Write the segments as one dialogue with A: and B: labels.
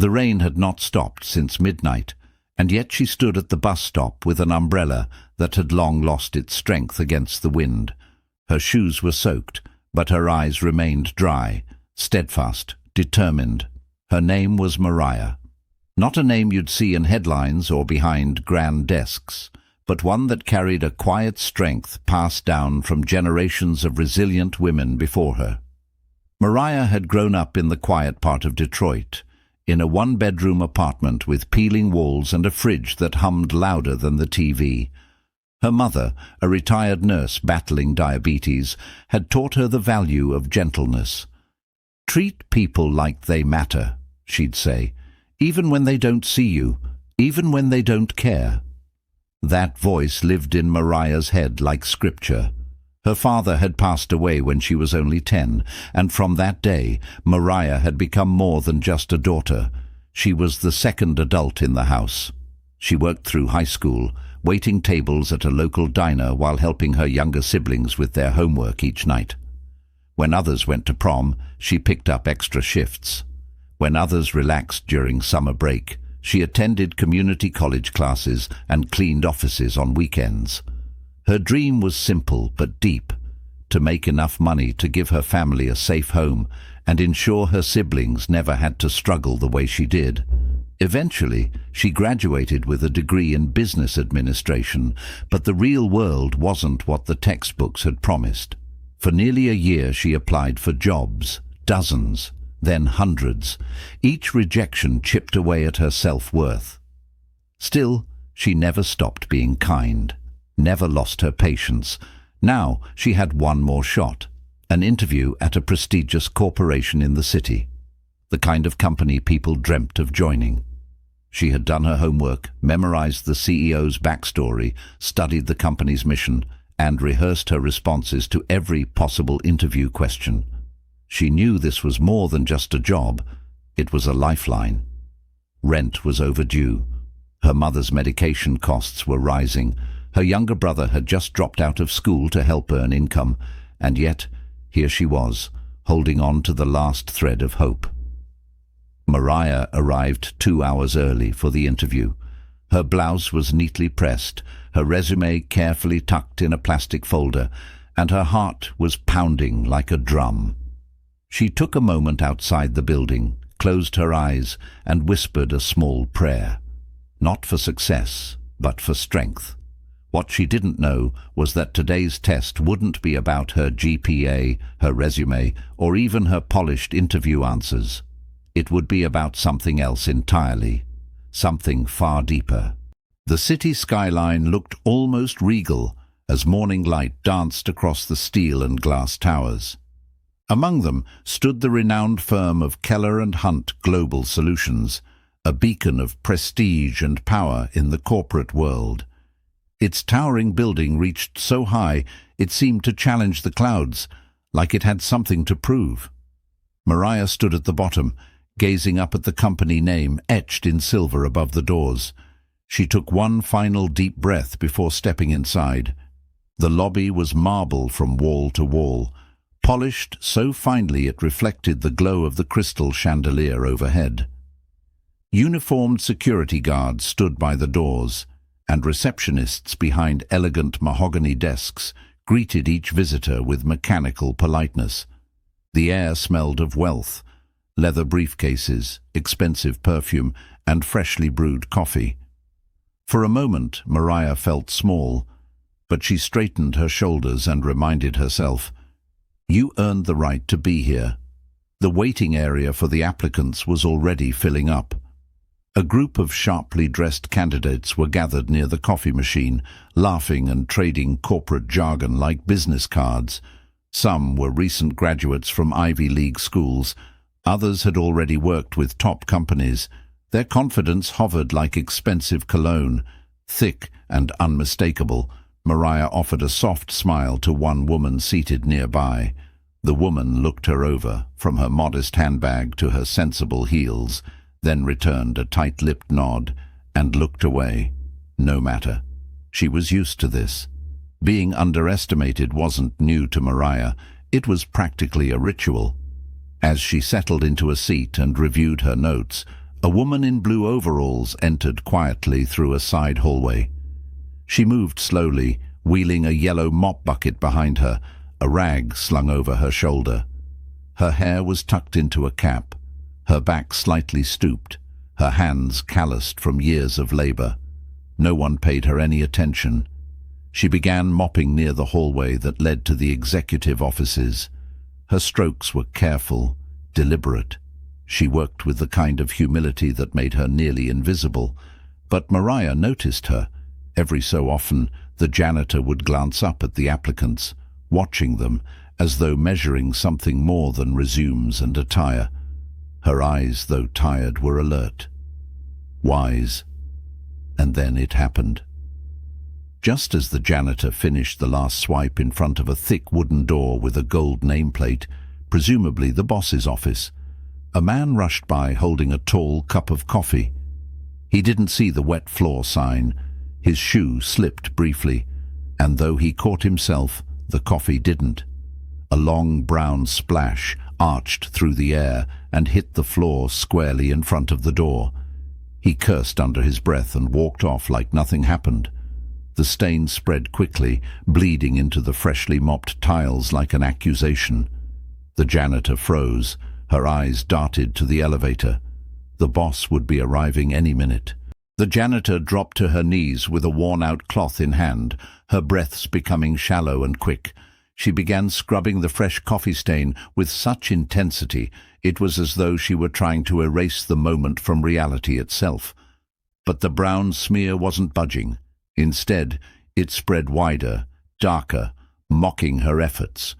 A: The rain had not stopped since midnight, and yet she stood at the bus stop with an umbrella that had long lost its strength against the wind. Her shoes were soaked, but her eyes remained dry, steadfast, determined. Her name was Mariah. Not a name you'd see in headlines or behind grand desks, but one that carried a quiet strength passed down from generations of resilient women before her. Mariah had grown up in the quiet part of Detroit, in a one-bedroom apartment with peeling walls and a fridge that hummed louder than the TV. Her mother, a retired nurse battling diabetes, had taught her the value of gentleness. "Treat people like they matter," she'd say, "even when they don't see you, even when they don't care." That voice lived in Mariah's head like scripture. Her father had passed away when she was only 10, and from that day, Mariah had become more than just a daughter. She was the second adult in the house. She worked through high school, waiting tables at a local diner while helping her younger siblings with their homework each night. When others went to prom, she picked up extra shifts. When others relaxed during summer break, she attended community college classes and cleaned offices on weekends. Her dream was simple but deep: to make enough money to give her family a safe home and ensure her siblings never had to struggle the way she did. Eventually, she graduated with a degree in business administration, but the real world wasn't what the textbooks had promised. For nearly a year she applied for jobs, dozens, then hundreds. Each rejection chipped away at her self-worth. Still, she never stopped being kind, never lost her patience. Now she had one more shot, an interview at a prestigious corporation in the city, the kind of company people dreamt of joining. She had done her homework, memorized the CEO's backstory, studied the company's mission, and rehearsed her responses to every possible interview question. She knew this was more than just a job. It was a lifeline. Rent was overdue. Her mother's medication costs were rising. Her younger brother had just dropped out of school to help earn income, and yet here she was, holding on to the last thread of hope. Mariah arrived 2 hours early for the interview. Her blouse was neatly pressed, her resume carefully tucked in a plastic folder, and her heart was pounding like a drum. She took a moment outside the building, closed her eyes, and whispered a small prayer. Not for success, but for strength. What she didn't know was that today's test wouldn't be about her GPA, her resume, or even her polished interview answers. It would be about something else entirely, something far deeper. The city skyline looked almost regal as morning light danced across the steel and glass towers. Among them stood the renowned firm of Keller and Hunt Global Solutions, a beacon of prestige and power in the corporate world. Its towering building reached so high it seemed to challenge the clouds, like it had something to prove. Mariah stood at the bottom, gazing up at the company name etched in silver above the doors. She took one final deep breath before stepping inside. The lobby was marble from wall to wall, polished so finely it reflected the glow of the crystal chandelier overhead. Uniformed security guards stood by the doors, and receptionists behind elegant mahogany desks greeted each visitor with mechanical politeness. The air smelled of wealth, leather briefcases, expensive perfume, and freshly brewed coffee. For a moment, Mariah felt small, but she straightened her shoulders and reminded herself, "You earned the right to be here." The waiting area for the applicants was already filling up. A group of sharply dressed candidates were gathered near the coffee machine, laughing and trading corporate jargon like business cards. Some were recent graduates from Ivy League schools. Others had already worked with top companies. Their confidence hovered like expensive cologne, thick and unmistakable. Mariah offered a soft smile to one woman seated nearby. The woman looked her over, from her modest handbag to her sensible heels, then returned a tight-lipped nod and looked away. No matter. She was used to this. Being underestimated wasn't new to Mariah. It was practically a ritual. As she settled into a seat and reviewed her notes, A woman in blue overalls entered quietly through a side hallway. She moved slowly, wheeling a yellow mop bucket behind her, a rag slung over her shoulder. Her hair was tucked into a cap, her back slightly stooped, her hands calloused from years of labor. No one paid her any attention. She began mopping near the hallway that led to the executive offices. Her strokes were careful, deliberate. She worked with the kind of humility that made her nearly invisible. But Mariah noticed her. Every so often, the janitor would glance up at the applicants, watching them as though measuring something more than resumes and attire. Her eyes, though tired, were alert, wise. And then it happened. Just as the janitor finished the last swipe in front of a thick wooden door with a gold nameplate, presumably the boss's office, a man rushed by holding a tall cup of coffee. He didn't see the wet floor sign. His shoe slipped briefly, and though he caught himself, the coffee didn't. A long brown splash arched through the air and hit the floor squarely in front of the door. He cursed under his breath and walked off like nothing happened. The stain spread quickly, bleeding into the freshly mopped tiles like an accusation. The janitor froze. Her eyes darted to the elevator. The boss would be arriving any minute. The janitor dropped to her knees with a worn-out cloth in hand, her breaths becoming shallow and quick. She began scrubbing the fresh coffee stain with such intensity it was as though she were trying to erase the moment from reality itself. But the brown smear wasn't budging. Instead, it spread wider, darker, mocking her efforts.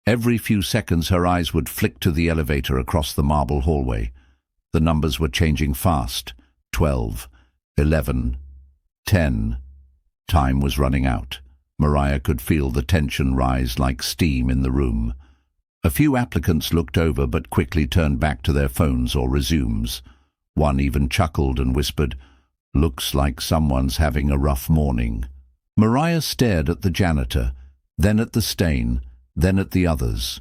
A: Every few seconds her eyes would flick to the elevator across the marble hallway. The numbers were changing fast. 12, 11, 10. Time was running out. Mariah could feel the tension rise like steam in the room. A few applicants looked over but quickly turned back to their phones or resumes. One even chuckled and whispered, "Looks like someone's having a rough morning." Mariah stared at the janitor, then at the stain, then at the others.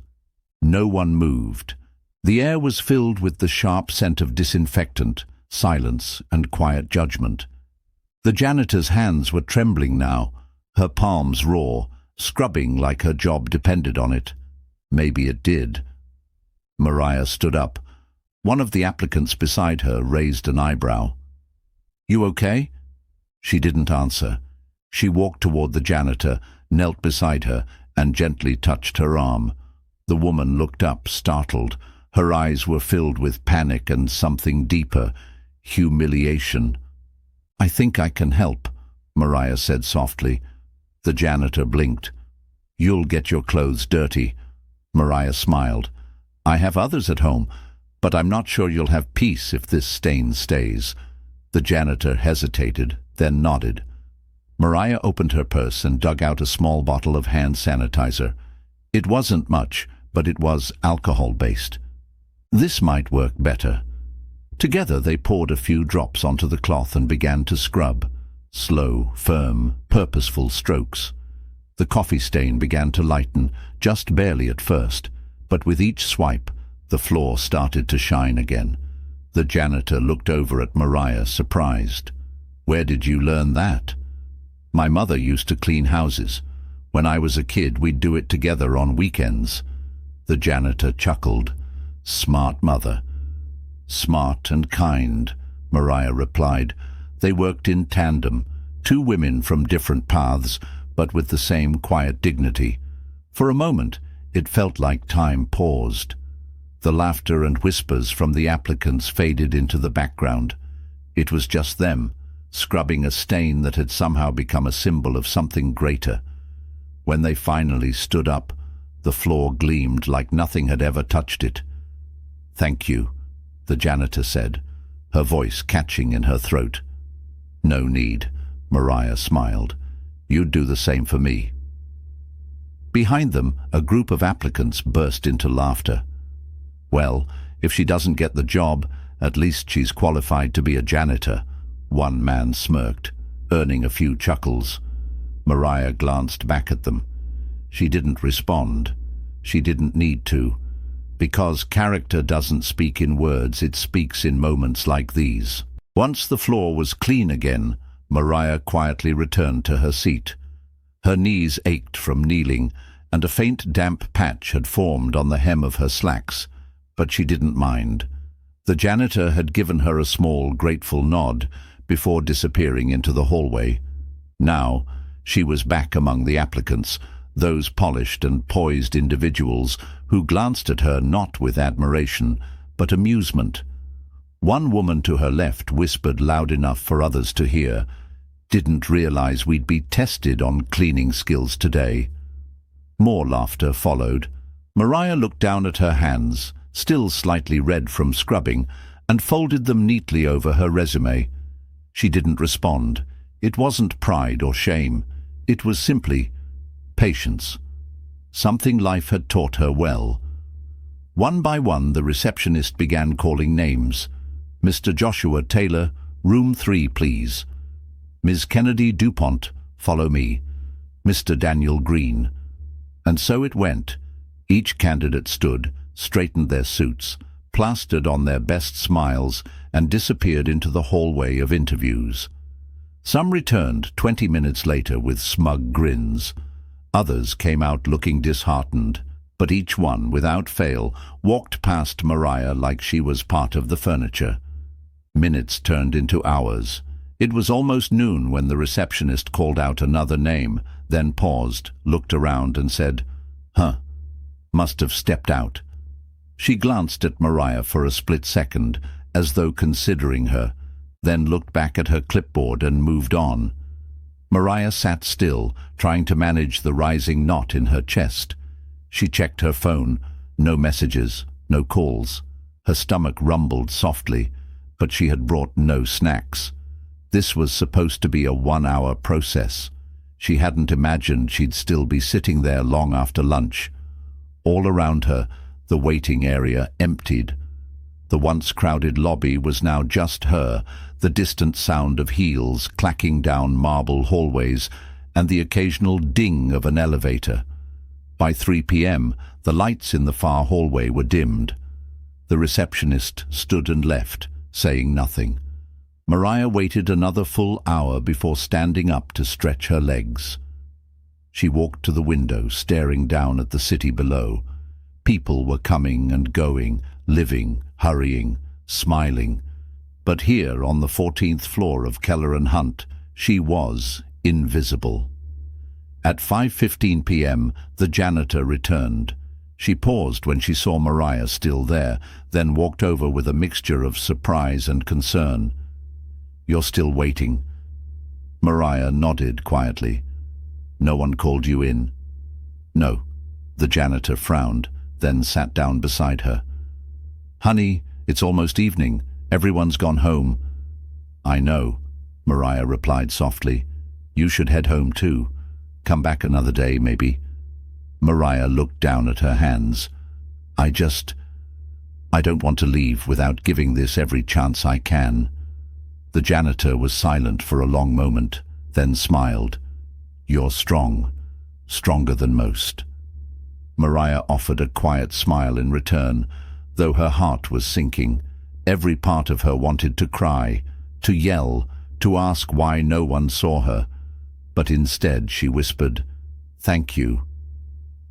A: No one moved. The air was filled with the sharp scent of disinfectant, silence, and quiet judgment. The janitor's hands were trembling now, her palms raw, scrubbing like her job depended on it. Maybe it did. Mariah stood up. One of the applicants beside her raised an eyebrow. "You okay?" She didn't answer. She walked toward the janitor, knelt beside her, and gently touched her arm. The woman looked up, startled. Her eyes were filled with panic and something deeper, humiliation. "I think I can help," Mariah said softly. The janitor blinked. "You'll get your clothes dirty." Mariah smiled. "I have others at home, but I'm not sure you'll have peace if this stain stays." The janitor hesitated, then nodded. Mariah opened her purse and dug out a small bottle of hand sanitizer. It wasn't much, but it was alcohol-based. This might work better. Together they poured a few drops onto the cloth and began to scrub. Slow, firm, purposeful strokes. The coffee stain began to lighten, just barely at first, but with each swipe, the floor started to shine again. The janitor looked over at Mariah, surprised. "Where did you learn that?" "My mother used to clean houses. When I was a kid, we'd do it together on weekends." The janitor chuckled. "Smart mother." "Smart and kind," Mariah replied. They worked in tandem, two women from different paths, but with the same quiet dignity. For a moment, it felt like time paused. The laughter and whispers from the applicants faded into the background. It was just them, scrubbing a stain that had somehow become a symbol of something greater. When they finally stood up, the floor gleamed like nothing had ever touched it. "Thank you," the janitor said, her voice catching in her throat. "No need," Mariah smiled. "You'd do the same for me." Behind them, a group of applicants burst into laughter. "Well, if she doesn't get the job, at least she's qualified to be a janitor," one man smirked, earning a few chuckles. Mariah glanced back at them. She didn't respond. She didn't need to. Because character doesn't speak in words, it speaks in moments like these. Once the floor was clean again, Maria quietly returned to her seat. Her knees ached from kneeling, and a faint damp patch had formed on the hem of her slacks, but she didn't mind. The janitor had given her a small, grateful nod before disappearing into the hallway. Now, she was back among the applicants, those polished and poised individuals who glanced at her not with admiration, but amusement. One woman to her left whispered loud enough for others to hear, "Didn't realize we'd be tested on cleaning skills today." More laughter followed. Maria looked down at her hands, still slightly red from scrubbing, and folded them neatly over her resume. She didn't respond. It wasn't pride or shame. It was simply patience. Something life had taught her well. One by one, the receptionist began calling names. "Mr. Joshua Taylor, room 3, please. Ms. Kennedy DuPont, follow me. Mr. Daniel Green." And so it went. Each candidate stood, straightened their suits, plastered on their best smiles, and disappeared into the hallway of interviews. Some returned 20 minutes later with smug grins. Others came out looking disheartened, but each one, without fail, walked past Maria like she was part of the furniture. Minutes turned into hours. It was almost noon when the receptionist called out another name, then paused, looked around and said, "Huh, must have stepped out." She glanced at Maria for a split second, as though considering her, then looked back at her clipboard and moved on. Maria sat still, trying to manage the rising knot in her chest. She checked her phone. No messages, no calls. Her stomach rumbled softly, but she had brought no snacks. This was supposed to be a 1-hour process. She hadn't imagined she'd still be sitting there long after lunch. All around her, the waiting area emptied. The once crowded lobby was now just her, the distant sound of heels clacking down marble hallways, and the occasional ding of an elevator. By 3 p.m., the lights in the far hallway were dimmed. The receptionist stood and left, saying nothing. Maria waited another full hour before standing up to stretch her legs. She walked to the window, staring down at the city below. People were coming and going, living, hurrying, smiling. But here, on the 14th floor of Keller and Hunt, she was invisible. At 5:15 p.m., the janitor returned. She paused when she saw Maria still there, then walked over with a mixture of surprise and concern. "You're still waiting?" Maria nodded quietly. "No one called you in?" "No." The janitor frowned, then sat down beside her. "Honey, it's almost evening. Everyone's gone home." "I know," Maria replied softly. "You should head home too. Come back another day, maybe." Maria looked down at her hands. I don't want to leave without giving this every chance I can." The janitor was silent for a long moment, then smiled. "You're strong, stronger than most." Maria offered a quiet smile in return, though her heart was sinking. Every part of her wanted to cry, to yell, to ask why no one saw her. But instead she whispered, "Thank you."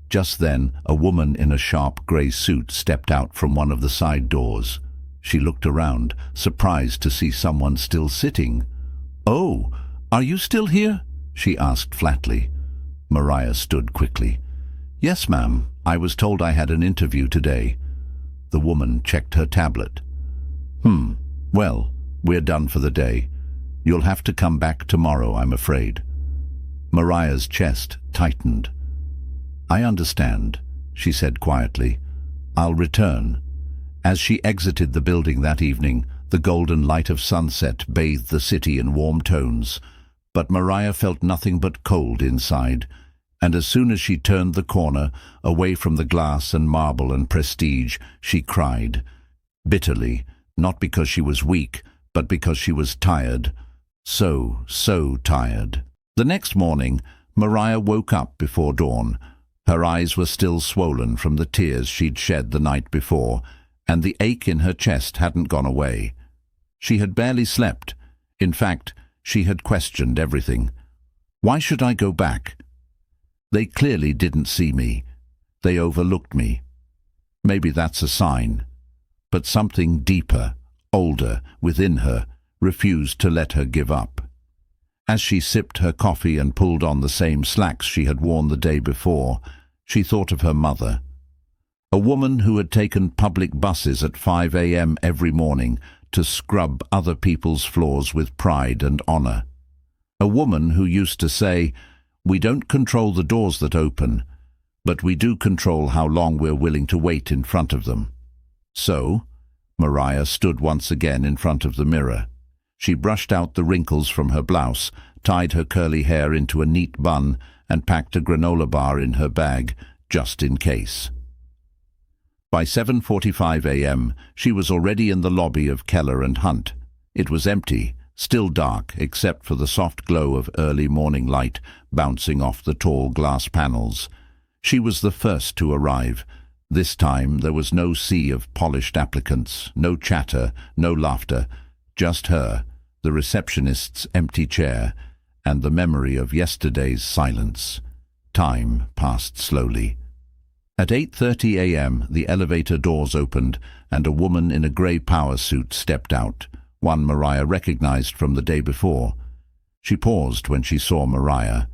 A: Just then, a woman in a sharp grey suit stepped out from one of the side doors. She looked around, surprised to see someone still sitting. "Oh, are you still here?" she asked flatly. Maria stood quickly. "Yes, ma'am. I was told I had an interview today." The woman checked her tablet. Well, we're done for the day. You'll have to come back tomorrow, I'm afraid." Maria's chest tightened. "I understand," she said quietly. "I'll return." As she exited the building that evening, the golden light of sunset bathed the city in warm tones, but Maria felt nothing but cold inside, and as soon as she turned the corner, away from the glass and marble and prestige, she cried, bitterly, not because she was weak, but because she was tired. So tired. The next morning, Maria woke up before dawn. Her eyes were still swollen from the tears she'd shed the night before, and the ache in her chest hadn't gone away. She had barely slept. In fact, she had questioned everything. Why should I go back? They clearly didn't see me. They overlooked me. Maybe that's a sign. But something deeper, older, within her, refused to let her give up. As she sipped her coffee and pulled on the same slacks she had worn the day before, she thought of her mother. A woman who had taken public buses at 5 a.m. every morning to scrub other people's floors with pride and honor. A woman who used to say, "We don't control the doors that open, but we do control how long we're willing to wait in front of them." So, Mariah stood once again in front of the mirror. She brushed out the wrinkles from her blouse, tied her curly hair into a neat bun, and packed a granola bar in her bag, just in case. By 7:45 a.m., she was already in the lobby of Keller and Hunt. It was empty, still dark except for the soft glow of early morning light bouncing off the tall glass panels. She was the first to arrive. This time there was no sea of polished applicants, no chatter, no laughter, just her, the receptionist's empty chair, and the memory of yesterday's silence. Time passed slowly. At 8:30 a.m. the elevator doors opened and a woman in a grey power suit stepped out, one Mariah recognized from the day before. She paused when she saw Mariah.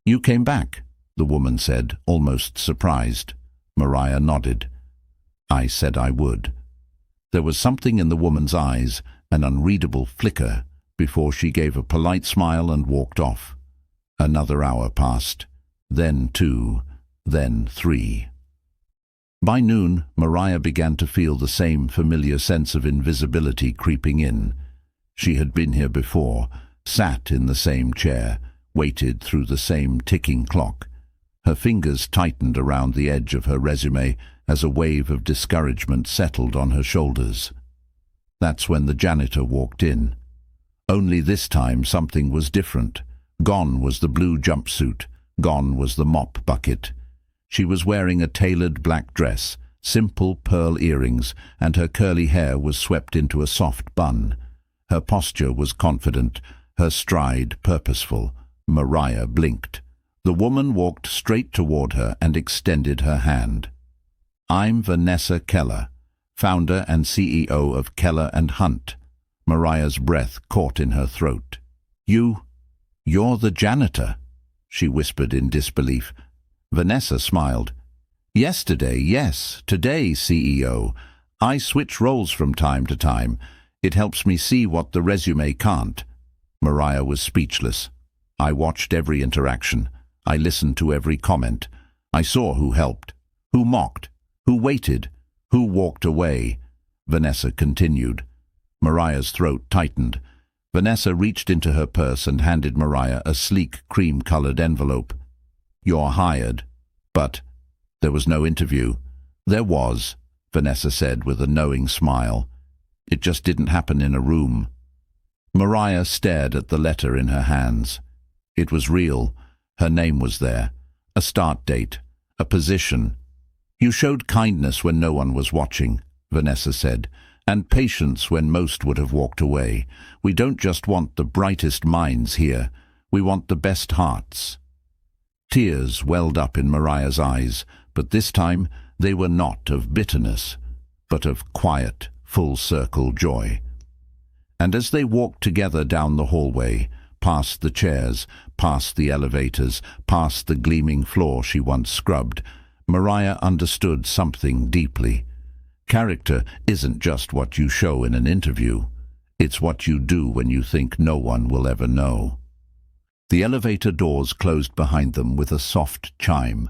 A: "You came back," the woman said, almost surprised. Mariah nodded. "I said I would." There was something in the woman's eyes, an unreadable flicker, before she gave a polite smile and walked off. Another hour passed, then 2, then 3. By noon, Mariah began to feel the same familiar sense of invisibility creeping in. She had been here before, sat in the same chair, waited through the same ticking clock. Her fingers tightened around the edge of her resume as a wave of discouragement settled on her shoulders. That's when the janitor walked in. Only this time something was different. Gone was the blue jumpsuit. Gone was the mop bucket. She was wearing a tailored black dress, simple pearl earrings, and her curly hair was swept into a soft bun. Her posture was confident, her stride purposeful. Mariah blinked. The woman walked straight toward her and extended her hand. "I'm Vanessa Keller, founder and CEO of Keller and Hunt." Mariah's breath caught in her throat. You're the janitor," she whispered in disbelief. Vanessa smiled. "Yesterday, yes. Today, CEO. I switch roles from time to time. It helps me see what the resume can't." Mariah was speechless. I watched every interaction. I listened to every comment. I saw who helped, who mocked, who waited, who walked away. Vanessa continued. Mariah's throat tightened. Vanessa reached into her purse and handed Mariah a sleek, cream-colored envelope. "You're hired." But there was no interview. "There was," Vanessa said with a knowing smile. "It just didn't happen in a room." Mariah stared at the letter in her hands. It was real. Her name was there. A start date. A position. "You showed kindness when no one was watching," Vanessa said, "and patience when most would have walked away. We don't just want the brightest minds here. We want the best hearts." Tears welled up in Mariah's eyes, but this time they were not of bitterness, but of quiet, full-circle joy. And as they walked together down the hallway, past the chairs, past the elevators, past the gleaming floor she once scrubbed, Mariah understood something deeply. Character isn't just what you show in an interview. It's what you do when you think no one will ever know. The elevator doors closed behind them with a soft chime.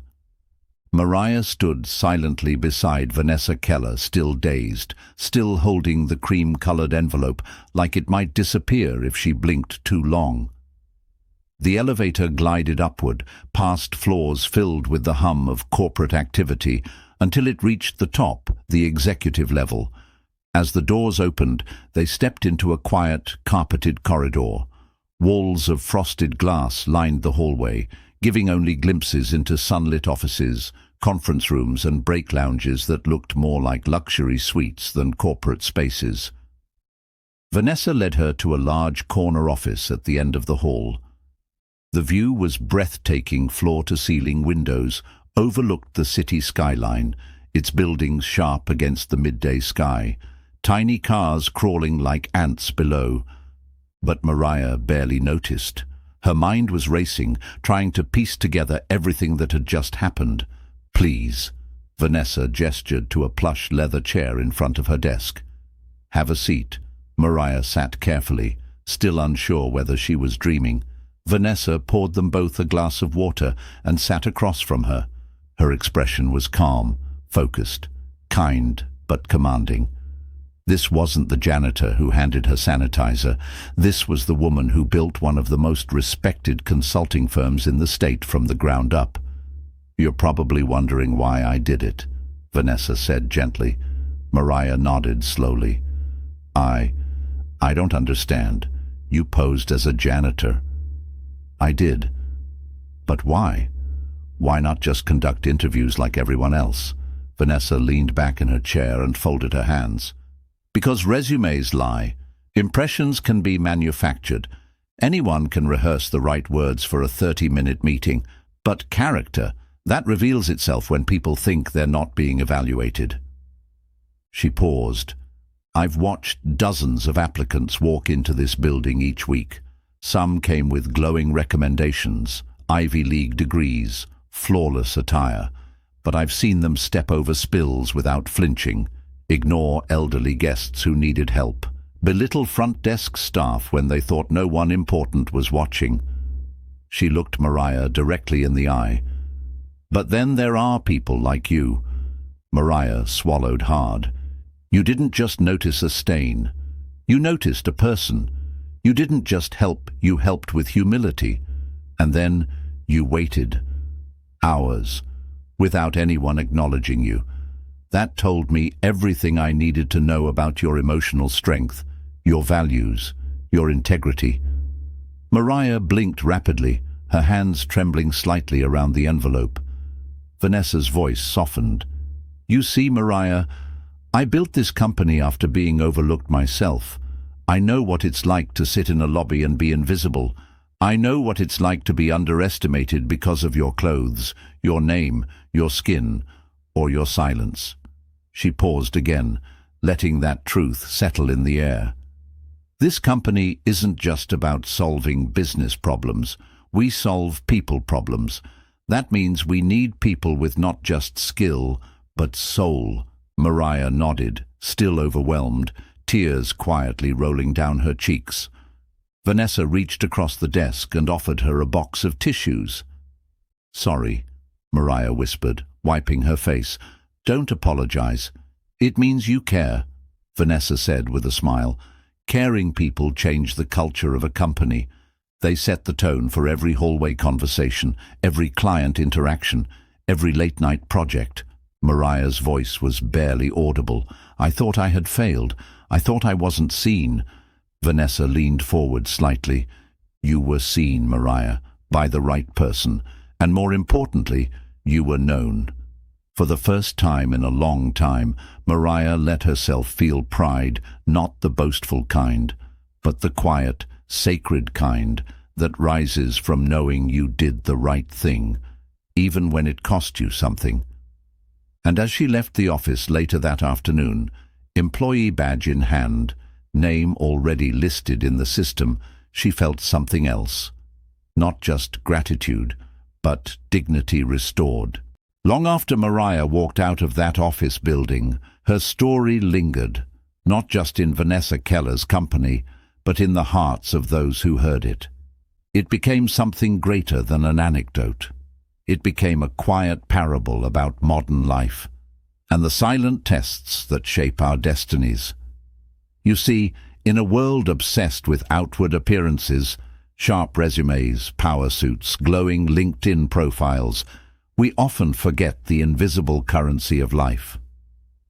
A: Mariah stood silently beside Vanessa Keller, still dazed, still holding the cream-colored envelope like it might disappear if she blinked too long. The elevator glided upward, past floors filled with the hum of corporate activity, until it reached the top, the executive level. As the doors opened, they stepped into a quiet, carpeted corridor. Walls of frosted glass lined the hallway, giving only glimpses into sunlit offices, conference rooms and break lounges that looked more like luxury suites than corporate spaces. Vanessa led her to a large corner office at the end of the hall. The view was breathtaking. Floor-to-ceiling windows overlooked the city skyline, its buildings sharp against the midday sky, tiny cars crawling like ants below. But Mariah barely noticed. Her mind was racing, trying to piece together everything that had just happened. "Please." Vanessa gestured to a plush leather chair in front of her desk. "Have a seat." Mariah sat carefully, still unsure whether she was dreaming. Vanessa poured them both a glass of water and sat across from her. Her expression was calm, focused, kind but commanding. This wasn't the janitor who handed her sanitizer. This was the woman who built one of the most respected consulting firms in the state from the ground up. "You're probably wondering why I did it," Vanessa said gently. Mariah nodded slowly. I don't understand. You posed as a janitor." "I did. But why? Why not just conduct interviews like everyone else?" Vanessa leaned back in her chair and folded her hands. "Because resumes lie. Impressions can be manufactured. Anyone can rehearse the right words for a 30-minute meeting. But character, that reveals itself when people think they're not being evaluated." She paused. "I've watched dozens of applicants walk into this building each week. Some came with glowing recommendations, Ivy League degrees, flawless attire. But I've seen them step over spills without flinching, ignore elderly guests who needed help, belittle front desk staff when they thought no one important was watching." She looked Mariah directly in the eye. "But then there are people like you." Mariah swallowed hard. "You didn't just notice a stain. You noticed a person. You didn't just help, you helped with humility. And then you waited. Hours. Without anyone acknowledging you. That told me everything I needed to know about your emotional strength, your values, your integrity." Mariah blinked rapidly, her hands trembling slightly around the envelope. Vanessa's voice softened. "You see, Mariah, I built this company after being overlooked myself. I know what it's like to sit in a lobby and be invisible. I know what it's like to be underestimated because of your clothes, your name, your skin, or your silence." She paused again, letting that truth settle in the air. "This company isn't just about solving business problems. We solve people problems. That means we need people with not just skill, but soul." Mariah nodded, still overwhelmed, tears quietly rolling down her cheeks. Vanessa reached across the desk and offered her a box of tissues. "Sorry," Mariah whispered, wiping her face. "Don't apologize. It means you care," Vanessa said with a smile. "Caring people change the culture of a company. They set the tone for every hallway conversation, every client interaction, every late-night project." Mariah's voice was barely audible. "I thought I had failed. I thought I wasn't seen." Vanessa leaned forward slightly. "You were seen, Mariah, by the right person, and more importantly, you were known." For the first time in a long time, Mariah let herself feel pride, not the boastful kind, but the quiet, sacred kind that rises from knowing you did the right thing, even when it cost you something. And as she left the office later that afternoon, employee badge in hand, name already listed in the system, she felt something else. Not just gratitude, but dignity restored. Long after Mariah walked out of that office building, her story lingered, not just in Vanessa Keller's company, but in the hearts of those who heard it. It became something greater than an anecdote. It became a quiet parable about modern life and the silent tests that shape our destinies. You see, in a world obsessed with outward appearances, sharp resumes, power suits, glowing LinkedIn profiles, we often forget the invisible currency of life: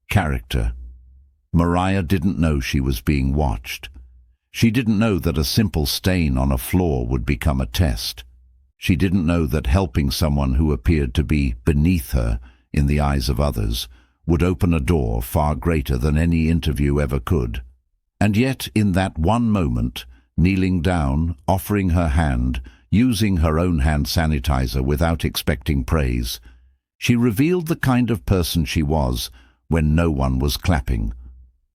A: character. Mariah didn't know she was being watched. She didn't know that a simple stain on a floor would become a test. She didn't know that helping someone who appeared to be beneath her in the eyes of others would open a door far greater than any interview ever could. And yet, in that one moment, kneeling down, offering her hand, using her own hand sanitizer without expecting praise, she revealed the kind of person she was when no one was clapping.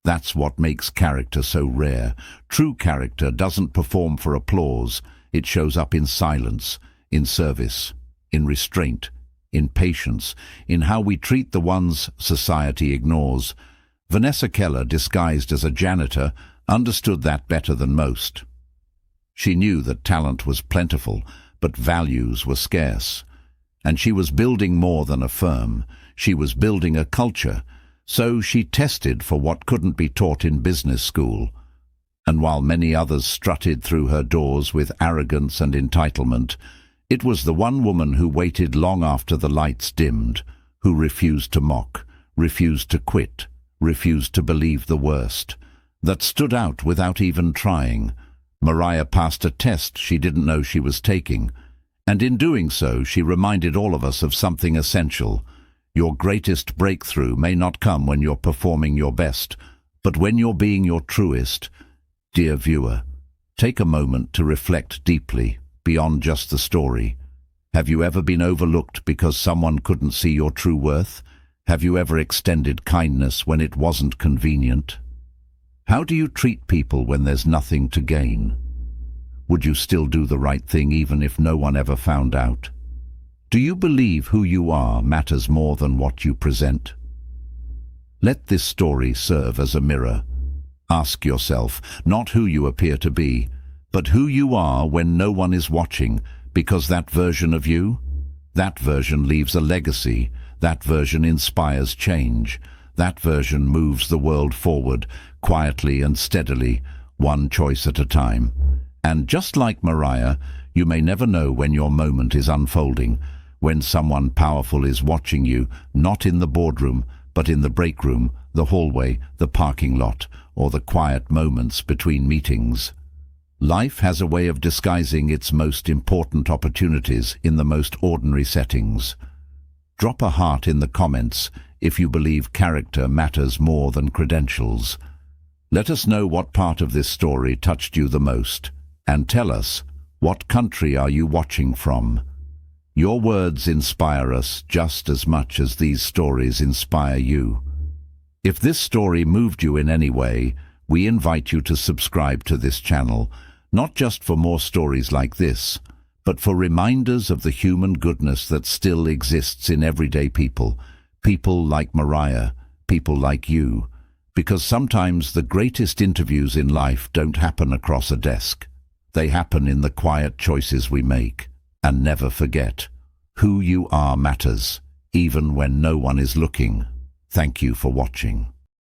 A: That's what makes character so rare. True character doesn't perform for applause. It shows up in silence, in service, in restraint, in patience, in how we treat the ones society ignores. Vanessa Keller, disguised as a janitor, understood that better than most. She knew that talent was plentiful, but values were scarce. And she was building more than a firm. She was building a culture. So she tested for what couldn't be taught in business school. And while many others strutted through her doors with arrogance and entitlement, it was the one woman who waited long after the lights dimmed, who refused to mock, refused to quit, refused to believe the worst, that stood out without even trying. Mariah passed a test she didn't know she was taking, and in doing so she reminded all of us of something essential. Your greatest breakthrough may not come when you're performing your best, but when you're being your truest. Dear viewer, take a moment to reflect deeply, beyond just the story. Have you ever been overlooked because someone couldn't see your true worth? Have you ever extended kindness when it wasn't convenient? How do you treat people when there's nothing to gain? Would you still do the right thing even if no one ever found out? Do you believe who you are matters more than what you present? Let this story serve as a mirror. Ask yourself not who you appear to be, but who you are when no one is watching, because that version of you, that version leaves a legacy, that version inspires change, that version moves the world forward, quietly and steadily, one choice at a time. And just like Mariah, you may never know when your moment is unfolding, when someone powerful is watching you, not in the boardroom, but in the break room, the hallway, the parking lot, or the quiet moments between meetings. Life has a way of disguising its most important opportunities in the most ordinary settings. Drop a heart in the comments if you believe character matters more than credentials. Let us know what part of this story touched you the most, and tell us, what country are you watching from? Your words inspire us just as much as these stories inspire you. If this story moved you in any way, we invite you to subscribe to this channel, not just for more stories like this, but for reminders of the human goodness that still exists in everyday people, people like Mariah, people like you, because sometimes the greatest interviews in life don't happen across a desk. They happen in the quiet choices we make. And never forget, who you are matters, even when no one is looking. Thank you for watching.